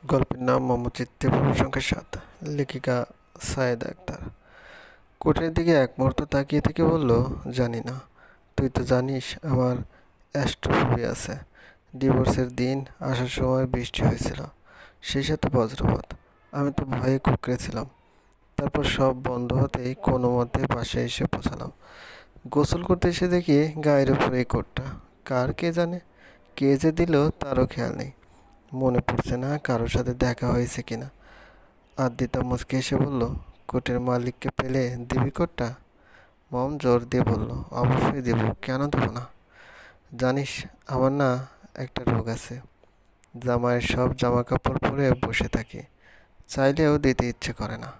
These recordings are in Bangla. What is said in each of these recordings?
গল্পের নাম মমচিত্তে পর্ব সংখ্যা ৭। লেখিকা সায়েদা আক্তার। কোটের দিকে এক মুহূর্ত তাকিয়ে থেকে বলল, জানি না, তুই তো জানিস আমার অ্যাস্ট্রোফোবিয়া আছে। ডিভোর্সের দিন আসার সময় বৃষ্টি হয়েছিল, সেই সাথে বজ্রপাত। আমি তো ভয়ে কুঁকড়েছিলাম। তারপর সব বন্ধ হতেই কোনো মতে বাসায় এসে পৌঁছালাম। গোসল করতে এসে দেখি গায়ের উপরে এই কোটটা। কার কে জানে, কে যে দিল তারও খেয়াল নেই। মনে পড়ছে না কারোর সাথে দেখা হয়েছে কিনা। আদ্রিতা মুচকে এসে বলল, কোটের মালিককে পেলে দিবি কোটটা? মম জোর দিয়ে বলল, অবশ্যই দেব, কেন দেবো না। জানিস, আমার না একটা রোগ আছে, জামাইয়ের সব জামা কাপড় পরে বসে থাকি, চাইলেও দিতে ইচ্ছে করে না।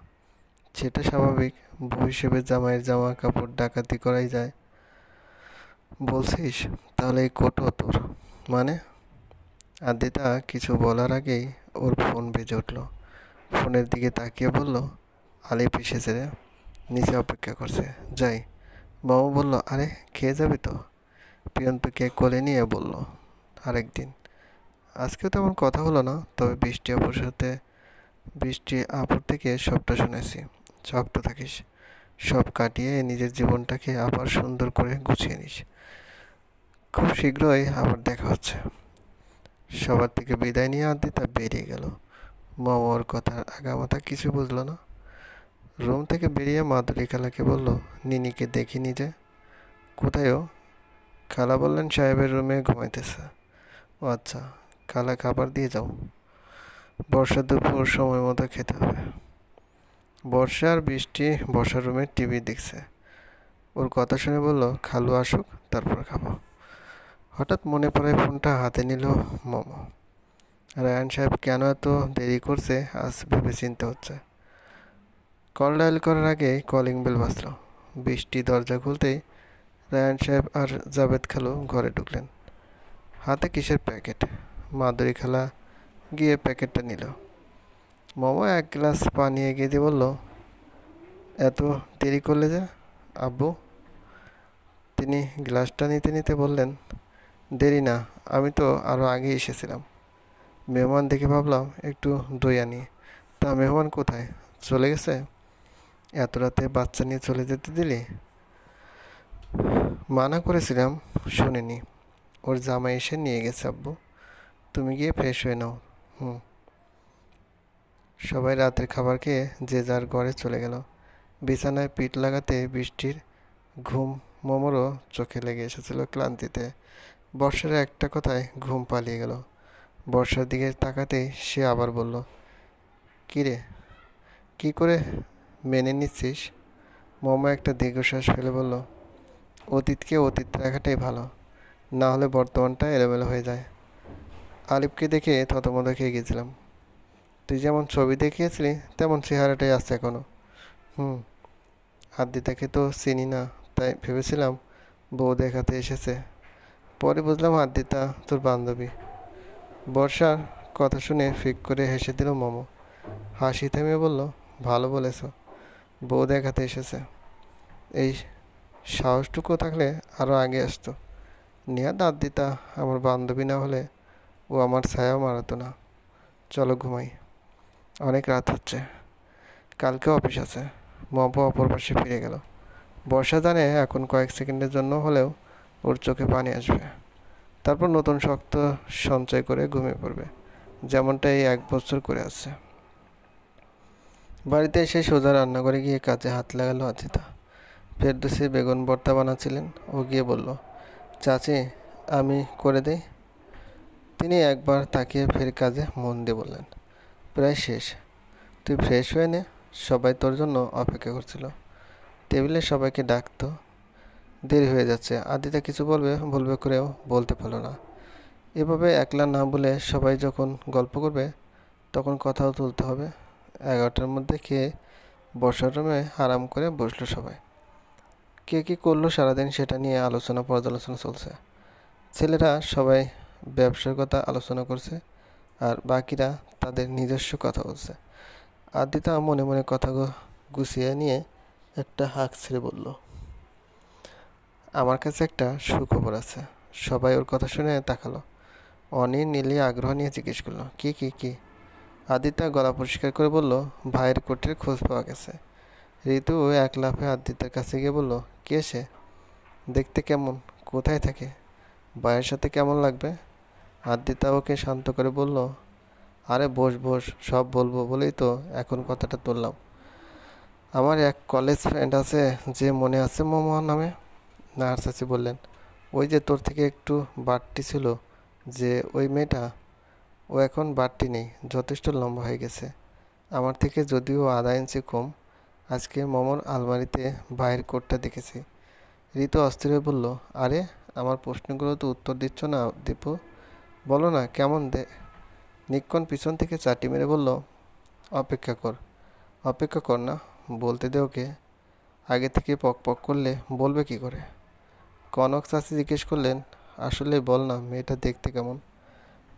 সেটা স্বাভাবিক, বউ হিসেবে জামাইয়ের জামা কাপড় ডাকাতি করাই যায়। বলছিস তাহলে এই কোটও তোর? মানে? আদ্রিতা কিছু বলার আগেই ওর ফোন বেজে উঠল। ফোনের দিকে তাকিয়ে বলল, আলিপ এসেছে রে, নিচে অপেক্ষা করছে, যাই। মামু বলল, আরে খেয়ে যাবি তো? প্রিয়ন্তকে কোলে নিয়ে বলল, আরেকদিন। আজকেও তেমন কথা হলো না, তবে বৃষ্টি আপুর থেকে সবটা শুনেছি। শক্ত থাকিস, সব কাটিয়ে নিজের জীবনটাকে আবার সুন্দর করে গুছিয়ে নিস। খুব শীঘ্রই আবার দেখা হচ্ছে। সবার থেকে বিদায় নিয়ে আদ্রিতা বেরিয়ে গেল। মামা ওর কথার আগামাথা কিছু বুঝলো না। রুম থেকে বেরিয়ে মাধুরী খালাকে বলল, নিনিকে দেখিনি যে। কোথায় ও? খালা বললেন সাহেবের রুমে ঘুমাইতেছে। ও আচ্ছা, খালা খাবার দিয়ে যাও। বর্ষা দুপুর সময় মতো খেতে হবে। বর্ষা আর বৃষ্টি বর্ষার রুমে টিভি দেখছে। ওর কথা শুনে বলল, খালু আসুক তারপর খাবো। হঠাৎ মনে পড়ে ফোনটা হাতে নিল মামা। রায়ান সাহেব কেন এত দেরি করছে আজ ভেবে চিনতে হচ্ছে। কল ডায়াল করার আগে কলিং বেল বাজল। বৃষ্টি দরজা খুলতেই রায়ান সাহেব আর জাভেদ খালু ঘরে ঢুকলেন। হাতে কিসের প্যাকেট। মাধুরী খালা গিয়ে প্যাকেটটা নিল। মামা এক গ্লাস পানি এগিয়ে দিয়ে বলল, এত দেরি করলে যে আব্বু? তিনি গ্লাসটা নিতে নিতে বললেন, দেরি না, আমি তো আরও আগে এসেছিলাম। মেহমান দেখে ভাবলাম একটু দই আনি। তা মেহমান কোথায়, চলে গেছে? এত রাতে বাচ্চা নিয়ে চলে যেতে দিলি? মানা করেছিলাম, শোনেনি। ওর জামাই এসে নিয়ে গেছে আব্বু। তুমি গিয়ে ফ্রেশ হয়ে নাও। হুম। সবাই রাতের খাবার খেয়ে যে যার ঘরে চলে গেল। বিছানায় পিঠ লাগাতে বৃষ্টির ঘুম মোমোরও চোখে লেগে এসেছিল ক্লান্তিতে। বর্ষার একটা কথায় ঘুম পালিয়ে গেল। বর্ষার দিকে তাকাতেই সে আবার বলল, কিরে, কি করে মেনে নিচ্ছিস? মোমো একটা দীর্ঘশ্বাস ফেলে বলল, অতীতকে অতীত রাখাটাই ভালো, না হলে বর্তমানটা এলোমেলো হয়ে যায়। আলিফকে দেখে থতমত খেয়ে গেছিলাম। তুই যেমন ছবি দেখিয়েছিলি তেমন চেহারাটাই আছে এখনো। হুম। আদ্রিতাকে তো চিনি না, তাই ভেবেছিলাম বউ দেখাতে এসেছে। পরে বুঝলাম আদ্রিতা তোর বান্ধবী। বর্ষার কথা শুনে ফিক করে হেসে দিল মোমো। হাসি থামিয়ে বলল, ভালো বলেছ, বউ দেখাতে এসেছে। এই সাহসটুকু থাকলে আরও আগে আসতো। নেহাত আদ্রিতা আমার বান্ধবী না হলে ও আমার ছায়াও মারাতো না। চলো ঘুমাই, অনেক রাত হচ্ছে, কালকে অফিস আছে। মপো অপর পাশে ফিরে গেল। বর্ষা জানে এখন কয়েক সেকেন্ডের জন্য হলেও ওর চোখে পানি আসবে, তারপর নতুন শক্ত সঞ্চয় করে ঘুমিয়ে পড়বে, যেমনটা এই 1 বছর করে আসছে। বাড়িতে এসে সোজা রান্নাঘরে গিয়ে কাজে হাত লাগালো অজিতা। ফেরদৌসী বেগুন ভর্তা বানাচ্ছিলেন। ও গিয়ে বলল, চাচি, আমি করে দিই। তিনি একবার তাকিয়ে ফের কাজে মন দিয়ে বললেন, প্রায় শেষ, তুই ফ্রেশ হয়ে নে, সবাই তোর জন্য অপেক্ষা করছিল। টেবিলে সবাইকে ডাকতো, দেরি হয়ে যাচ্ছে। আদিতা কিছু বলবে বলবে করেও বলতে পারল না। এভাবে একলা না বলে সবাই যখন গল্প করবে তখন কথাও তুলতে হবে। 11টার মধ্যে খেয়ে বসার রুমে আরাম করে বসলো সবাই। কে কী করলো সারাদিন সেটা নিয়ে আলোচনা পর্যালোচনা চলছে। ছেলেরা সবাই ব্যবসার কথা আলোচনা করছে, আর বাকিরা তাদের নিজস্ব কথা বলছে। আদিতা মনে মনে কথা গুছিয়ে নিয়ে একটা হাঁক ছেড়ে বলল, আমার কাছে একটা সুখবর আছে। সবাই ওর কথা শুনে তাকালো। অনির নীলি আগ্রহ নিয়ে জিজ্ঞেস করলো, কি কি কি? আদিতা গলা পরিষ্কার করে বলল, ভাইয়ের কোটের খোঁজ পাওয়া গেছে। ঋতু এক লাফে আদিতার কাছে গিয়ে বলল, কে সে? দেখতে কেমন? কোথায় থাকে? ভাইয়ের সাথে কেমন লাগবে? আদিতা ওকে শান্ত করে বলল, আরে বস বস, সব বলবো বলেই তো এখন কথাটা তুললাম। আমার এক কলেজ ফ্রেন্ড আছে, যে মনে আছে মোমো নামে? নার্স চাচি বললেন, ওই যে তোর থেকে একটু বাড়তি ছিল, যে ওই মেয়েটা। ও এখন বাড়তি নেই, যথেষ্ট লম্বা হয়ে গেছে, আমার থেকে যদিও আধা ইঞ্চি কম। আজকে মোমোর আলমারিতে ভাইয়ের কোটটা দেখেছি। ঋতু অস্থির হয়ে বলল, আরে আমার প্রশ্নগুলো তো উত্তর দিচ্ছ না দীপু, বলো না কেমন নিক্ষণ পিছন থেকে চাটি মেরে বলল, অপেক্ষা কর। অপেক্ষা কর না, বলতে দে ওকে। আগে থেকে পক পক করলে বলবে কি করে? কনক চাচি জিজ্ঞেস করলেন, আসলে বল না মেয়েটা দেখতে কেমন?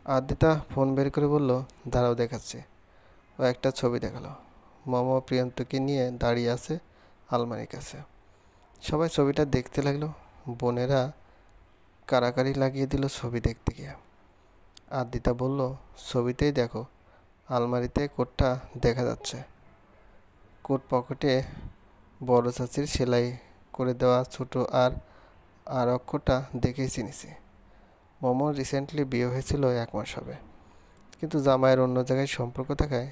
আদিতা ফোন বের করে বলল, দাঁড়াও দেখাচ্ছে। ও একটা ছবি দেখালো। মোমো প্রিয়ন্তকে নিয়ে দাঁড়িয়ে আছে আলমারির কাছে। সবাই ছবিটা দেখতে লাগলো। বোনেরা কাড়াকাড়ি লাগিয়ে দিল ছবি দেখতে গিয়ে। আদিতা বলল, ছবিতেই দেখো, আলমারিতে কোটটা দেখা যাচ্ছে। কোট পকেটে বড় চাচির সেলাই করে দেওয়া ছোট আর অক্ষরটা দেখেই চিনিছি। মোমোর রিসেন্টলি বিয়ে হয়েছিল 1 মাস হবে, কিন্তু জামাইয়ের অন্য জায়গায় সম্পর্ক থাকায়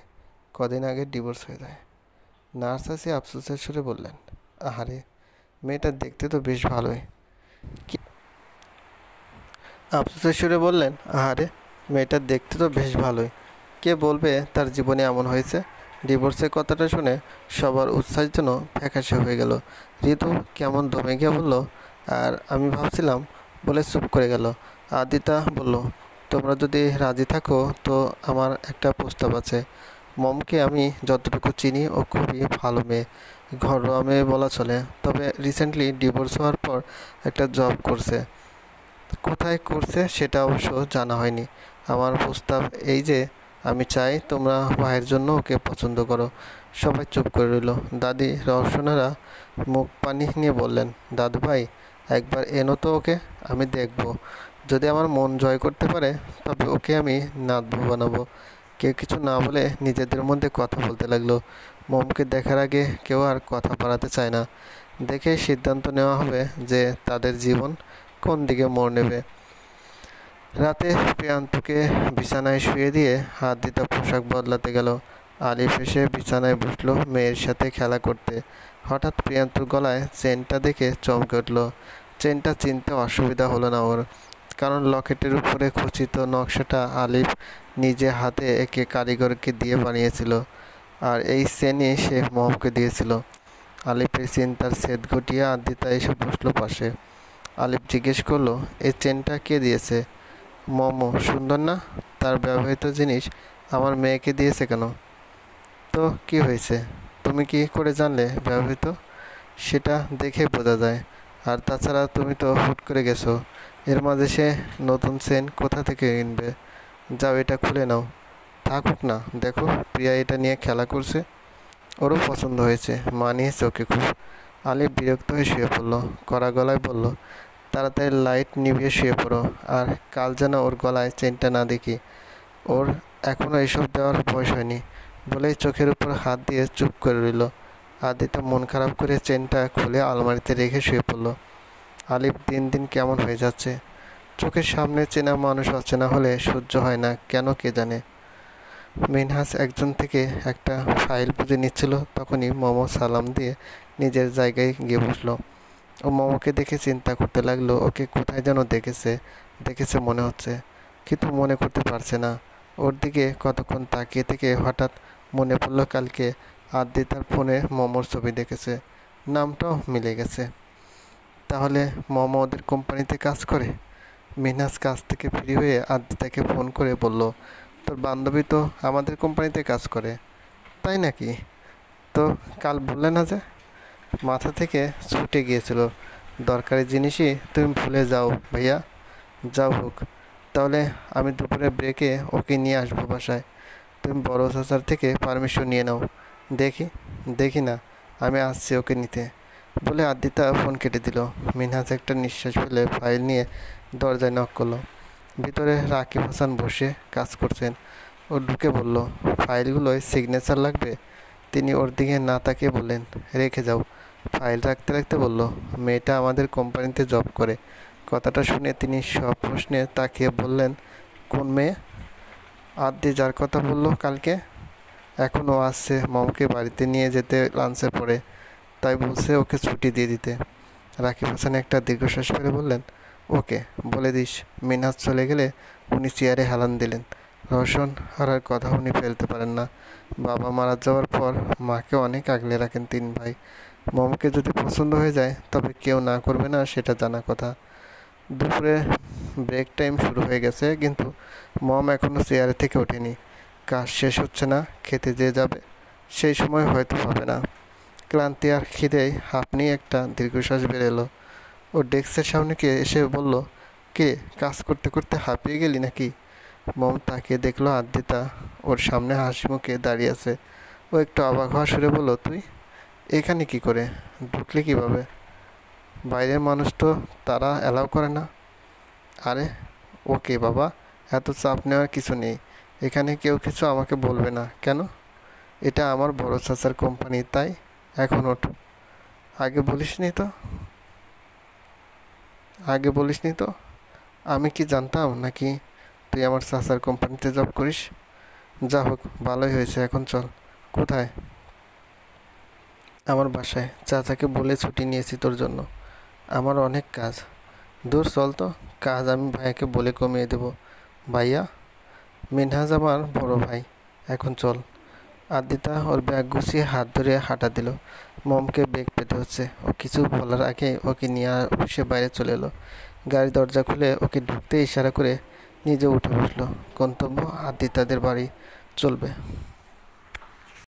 কদিন আগে ডিভোর্স হয়ে যায়। নার্স চাচি আফসোসের সুরে বললেন, আহারে, মেয়েটা দেখতে তো বেশ ভালোই। আফসোসের সুরে বললেন, আহারে, মেয়েটা দেখতে তো বেশ ভালোই। কে বলবে তার জীবনে এমন হয়েছে? ডিভোর্সের কথাটা শুনে সবার উৎসাহ যেন ফ্যাকাশে হয়ে গেল। ঋতু কেমন দমে গিয়ে বলল, আর আমি ভাবছিলাম, বলে চুপ করে গেল। আদিতা বলল, তোমরা যদি রাজি থাকো তো আমার একটা প্রস্তাব আছে। মমকে আমি যতটুকু চিনি ও খুবই ভালো মেয়ে, ঘরোয়া মেয়ে বলা চলে, তবে রিসেন্টলি ডিভোর্স হওয়ার পর একটা জব করছে। কোথায় করছে সেটা অবশ্য জানা হয়নি। আমার প্রস্তাব এই যে, আমি চাই তোমরা ভাইয়ের জন্য ওকে পছন্দ করো। সবাই চুপ করে রইল। দাদি রওশনারা মুখ পানি নিয়ে বললেন, দাদু ভাই, একবার এনো তো ওকে, আমি দেখব। যদি আমার মন জয় করতে পারে তবে ওকে আমি নাতবু বানাবো। কেউ কিছু না বলে নিজেদের মধ্যে কথা বলতে লাগলো। মমকে দেখার আগে কেউ আর কথা বাড়াতে চায় না। দেখে সিদ্ধান্ত নেওয়া হবে যে তাদের জীবন কোন দিকে মোড় নেবে। রাতে প্রিয়ান্তকে বিছানায় শুয়ে দিয়ে আদিতা পোশাক বদলাতে গেল। আলিফ এসে বিছানায় বসলো মেয়ের সাথে খেলা করতে। হঠাৎ প্রিয়ান্তর গলায় চেনটা দেখে চমকে উঠল। চেনটা চিনতে অসুবিধা হলো না ওর, কারণ লকেটের উপরে খচিত নকশাটা আলিফ নিজে হাতে একে কারিগরকে দিয়ে বানিয়েছিল, আর এই চেনই সে মমকে দিয়েছিল। আলিফের চিন্তার ছেদ ঘটিয়ে আদিতা এসে বসলো পাশে। আলিফ জিজ্ঞেস করলো, এই চেনটা কে দিয়েছে? মমো। সুন্দর না? তার ব্যবহৃত জিনিস আমার মেয়েকে দিয়েছে কেন? তো কি হয়েছে? তুমি কি করে জানলে ব্যবহৃত? সেটা দেখে বোঝা যায়। আর তাছাড়া তুমি তো হুট করে গেছো, এর মাঝে সে নতুন চেন কোথা থেকে কিনবে? যাও, এটা খুলে নাও। থাকুক না, দেখো প্রিয়া এটা নিয়ে খেলা করছে, ওরও পছন্দ হয়েছে, মানিয়েছে ওকে খুব। আলিফ বিরক্ত হয়ে শুয়ে পড়ল। কড়া গলায় বলল, তাড়াতাড়ি লাইট নিভিয়ে শুয়ে পড়ো, আর কাল যেন ওর গলায় চেনটা না দেখি। ওর এখনও এসব দেওয়ার বয়স হয়নি, বলেই চোখের উপর হাত দিয়ে চুপ করে রইল। আদিতা মন খারাপ করে চেনটা খুলে আলমারিতে রেখে শুয়ে পড়ল। আলিফ দিন দিন কেমন হয়ে যাচ্ছে। চোখের সামনে চেনা মানুষ অচেনা হলে সহ্য হয় না কেন কে জানে। মিনহাস একজন থেকে একটা ফাইল বুঝে নিচ্ছিল, তখনই মোমো সালাম দিয়ে নিজের জায়গায় গিয়ে বসলো। ও মোমোকে দেখে চিন্তা করতে লাগলো, ওকে কোথায় যেন দেখেছে মনে হচ্ছে, কিন্তু মনে করতে পারছে না। ওর দিকে কতক্ষণ তাকিয়ে থেকে হঠাৎ মনে পড়লো কালকে আদিতার ফোনে মোমোর ছবি দেখেছে, নামটাও মিলে গেছে। তাহলে মোমো ওদের কোম্পানিতে কাজ করে? মিনহাস কাজ থেকে ফ্রি হয়ে আদিতাকে ফোন করে বলল, তোর বান্ধবী তো আমাদের কোম্পানিতে কাজ করে। তাই নাকি? তো কাল বললে না যে? মাথা থেকে ছুটে গিয়েছিল। দরকারি জিনিসই তুমি ভুলে যাও ভাইয়া। যাও হোক, তাহলে আমি দুপুরে ব্রেকে ওকে নিয়ে আসবো বাসায়। তুমি বড় চাচার থেকে পারমিশন নিয়ে নাও। দেখি দেখি না, আমি আসছি ওকে নিতে, বলে আদিতা ফোন কেটে দিল। মিনহাজ একটা নিঃশ্বাস ফেলে ফাইল নিয়ে দরজায় নক করলো। ভিতরে রাকিব হাসান বসে কাজ করছেন। ও ঢুকে বলল, ফাইলগুলোয় সিগনেচার লাগবে। তিনি ওর দিকে না তাকিয়ে বললেন, রেখে যাও। ফাইল রাখতে রাখতে বলল, মেয়েটা আমাদের কোম্পানিতে জব করে। কথাটা শুনে তিনি সব প্রশ্নে তাকিয়ে বললেন, কোন মেয়ে? আদ্রি যার কথা বলল কালকে। এখনও আসছে মমকে বাড়িতে নিয়ে যেতে লাঞ্চের পরে, তাই বলছে ওকে ছুটি দিয়ে দিতে। রাকিব হাসান একটা দীর্ঘশ্বাস ফেলে বললেন, ওকে বলে দিস। মিনহাজ চলে গেলে উনি চেয়ারে হেলান দিলেন। রওশন আর কথা উনি ফেলতে পারেন না। বাবা মারা যাওয়ার পর মাকে অনেক আগলে রাখেন তিন ভাই। মমকে যদি পছন্দ হয়ে যায় তবে কেউ না করবে না, সেটা জানা কথা। দুপুরে ব্রেক টাইম শুরু হয়ে গেছে, কিন্তু মম এখনও চেয়ারে থেকে ওঠেনি। কাজ শেষ হচ্ছে না, খেতে যে যাবে সেই সময় হয়তো হবে না। ক্লান্তি আর খিদেয় আপনি একটা দীর্ঘশ্বাস বের এলো। ও ডেস্কের সামনে গিয়ে এসে বলল, কে কাজ করতে করতে হাঁপিয়ে গেলি নাকি? মম তাকিয়ে দেখলো আদ্রিতা ওর সামনে হাসি মুখে দাঁড়িয়ে আছে। ও একটু অবাক হওয়া সুরে বলল, তুই এখানে কি করে ঢুকলি কিভাবে? বাইরের মানুষ তো তারা অ্যালাউ করে না। আরে ওকে বাবা, এত চাপ নেওয়ার কিছু নেই। এখানে কেউ কিছু আমাকে বলবে না। কেন? এটা আমার বড় চাচার কোম্পানি, তাই। এখন ওঠ। আগে বলিসনি তো আগে বলিসনি তো আমি কি জানতাম নাকি তুই আমার চাচার কোম্পানিতে জব করিস? যা হোক, ভালোই হয়েছে। এখন চল। কোথায়? আমার বাসায়। চাচাকে বলে ছুটি নিয়েছি তোর জন্য। আমার অনেক কাজ। দূর চল তো। কাজ আমি ভাইয়াকে বলে কমিয়ে দেব। ভাইয়া? মিনহাজ আমার বড় ভাই। এখন চল। আদ্রিতা ওর ব্যাগ গুছিয়ে হাত ধরে হাঁটা দিল। মমকে বেগ পেতে হচ্ছে। ও কিছু বলার আগে ওকে নিয়ে অফিসে বাইরে চলে এলো। গাড়ির দরজা খুলে ওকে ঢুকতে ইশারা করে নিজে উঠে বসলো। গন্তব্য আদ্রিতাদের বাড়ি। চলবে।